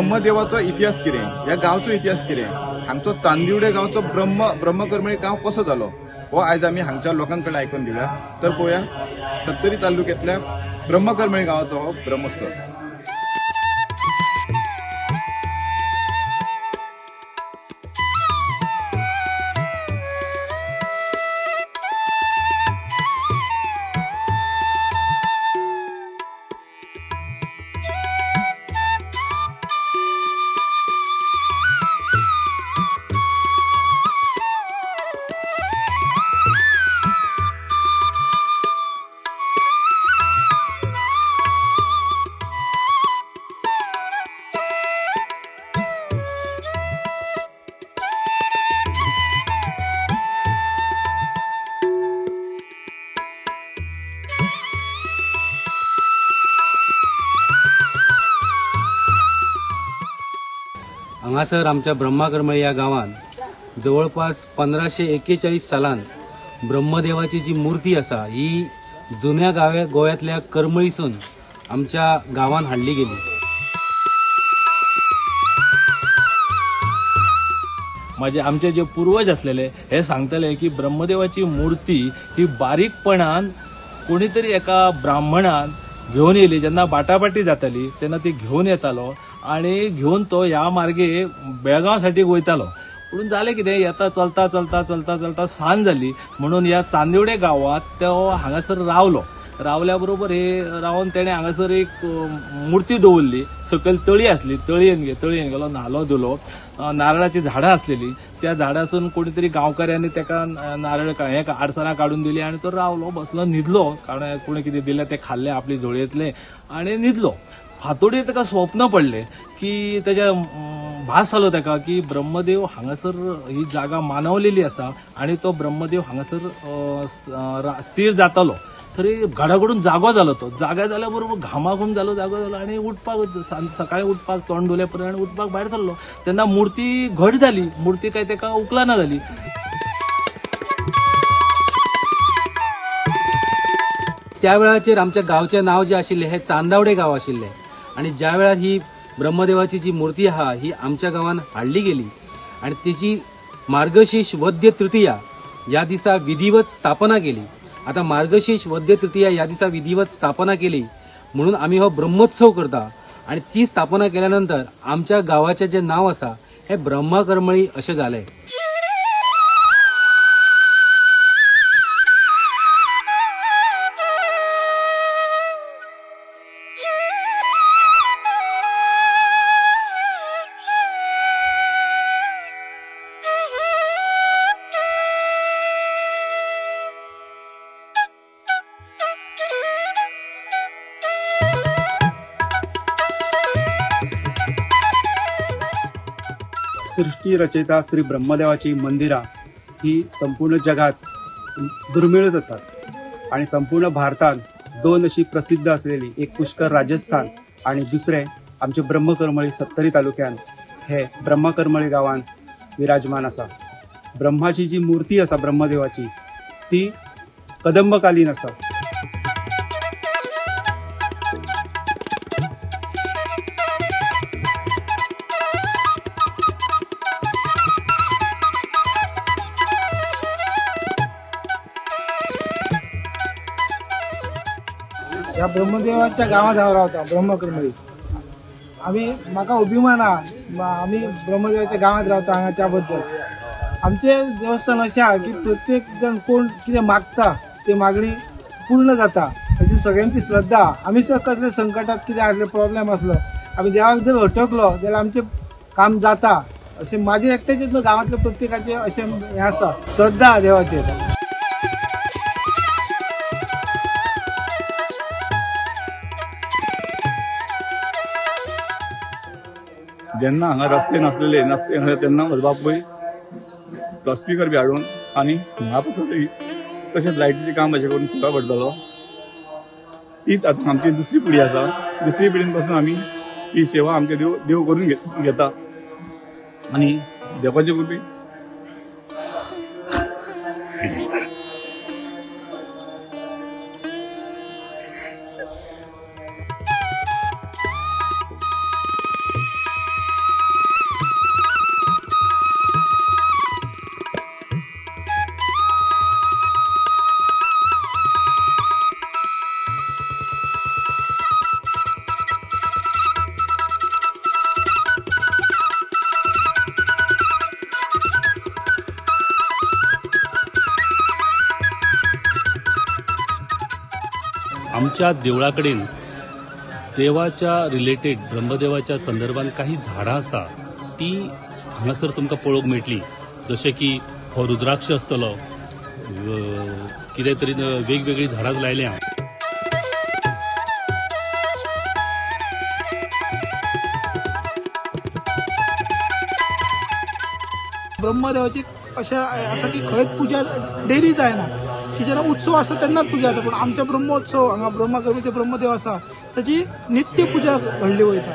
ब्रह्मदेवाचो इतिहास कितें, ह्या गांवचो इतिहास कितें, हांगचो चांदिवडे गांवचो ब्रह्मकर्मळी गांव कसो जालो हो आयज आमी हांगच्या लोकांकडे आयकून घेवया। तर पळोवया सत्तरी तालुक्यांतल्या ब्रह्मकर्मळी गांवाचो हो ब्रह्मोत्सव। हांगासर आमच्या ब्रह्मकर्मळी या गावात जवळपास 1541 सालान ब्रह्मदेवाची जी मूर्ती असा ही जुन्या गोव्यातल्या करमळीसून आमच्या गावात हाडली गेली। म्हणजे आमचे जे पूर्वज असलेले हे सांगतले की ब्रह्मदेवाची मूर्ती ही बारीकपणान कोणीतरी एका ब्राह्मणान घेऊन येयली, जेन्ना बाटाबाटी जाताली तेन्ना ती घेऊन येतालो आणि घेऊन तो ह्या मार्गे बेळगांवसाठी वयतालो। पूण जालें कितें, येता चलता चलता चलता चलता सांज जाली म्हणून ह्या चांदिवडे गांवात तो हांगासर रावल्या बरोबर हे रावन तेणे हांगासर एक मूर्ती दवरली। सकयल तळी आसली, तळयेन गेलो, न्हालो धुलो, नारळाची झाडां आसलेली, त्या झाडासून कोणीतरी गांवकाऱ्यांनी तेका नारळ आडसरां काढून दिली आणि तो रावलो, बसलो, न्हिदलो। कारण कोणी कितें दिलें ते खाल्लें आपली झोळयेंतलें आणि न्हिदलो। फातोडीर ताका स्वप्न पडले की त्याच्या भास जालो ताका की ब्रह्मदेव हांगासर ही जागा मानवलेली आसा आणि तो ब्रह्मदेव हांगासर स्थिर जातलो। तरी घडाघडून जागो जालो, तो जागा जाल्या बरोबर घामाघूम जालो, जागो जालो आणि उठपाक सकाळी उठपाक तोंड धुले पर्यंत उठपाक भायर सरलो तेन्ना मूर्ती घट जाली, मूर्ती काय ताका उखलना जाली। त्या वेळाचेर आमच्या गावचे नाव जे आशिल्ले हे चांदावडे गाव आशिल्ले आणि ज्या वेळार ही ब्रह्मदेवाची जी मूर्ती आहा ही आमच्या गावात हाडली गेली आणि तिची मार्गशीर्ष वद्य तृतीया या दिसा विधिवत स्थापना केली। आता मार्गशीर्ष वद्य तृतीया या दिसा विधिवत स्थापना केली म्हणून आम्ही हो ब्रह्मोत्सव करता आणि ती स्थापना केल्यानंतर आमच्या गावाचे जे नाव असा हे ब्रह्मकर्मळी असे झाले। सृष्टी रचयिता श्री ब्रह्मदेवाची मंदिरां ही संपूर्ण जगात दुर्मिळच आसात आणि संपूर्ण भारतात दोन अशी प्रसिद्ध असलेली, एक पुष्कर राजस्थान आणि दुसरे आमचे ब्रह्मकर्मळी सत्तरी तालुक्यात हे ब्रह्मकर्मळी गावात विराजमान आसा। ब्रह्माची जी मूर्ती आसा ब्रह्मदेवाची ती कदंबकालीन आसा। ह्या ब्रह्मदेवाच्या गावात हांव रावता ब्रह्मकर्मळी। म्हाका अभिमान आहा, आमी ब्रह्मदेवाच्या गावात रावता हांगा त्या बद्दल। आमचे देवस्थान अशें आहा की प्रत्येक जण कोण कितें मागता ते मागणी पूर्ण जाता अशी सगळ्यांची श्रद्धा। आमी जर कसले संकटात कितें आसले, प्रॉब्लेम असलो, आमी देवाक जर अटकलो जाल्यार आमचें काम जाता अशें म्हाजे एकट्याचेच न्हू, गांवांतल्या प्रत्येकाचें अशें हें आसा, श्रद्धा देवाचेर। जेन्ना हांगा रस्ते नासले तेन्ना म्हजो बापूय लाउडस्पीकर बी हाडून आनी म्हापसून तशेंच लायटीचें काम अशें करून सुद्दां पडटलो। तीच आतां आमची दुसरी पिढी आसा। दुसरी पिढीन पासून आमी ही सेवा आमचे देव करून घेता आनी देवाचे कृपे आमच्या देवळा कडेन देवाच्या रिलेटेड ब्रह्मदेवाच्या संदर्भात काही झाडां आसा ती हांगासर तुमकां पळोवंक मेळटली. जशें की हो रुद्राक्ष आसतलो, कितें तरी वेगवेगळी झाडां लायल्या. ब्रह्मदेवाची अशा असा की खंयच पुजा डेली जायना. की जेन्ना उत्सव आसता तेन्नाच पुजा जाता, पूण आमच्या ब्रह्मोत्सव हांगा ब्रह्मकर्मीचे ब्रह्मदेव आसा ताची नित्य पुजा घडली वयता.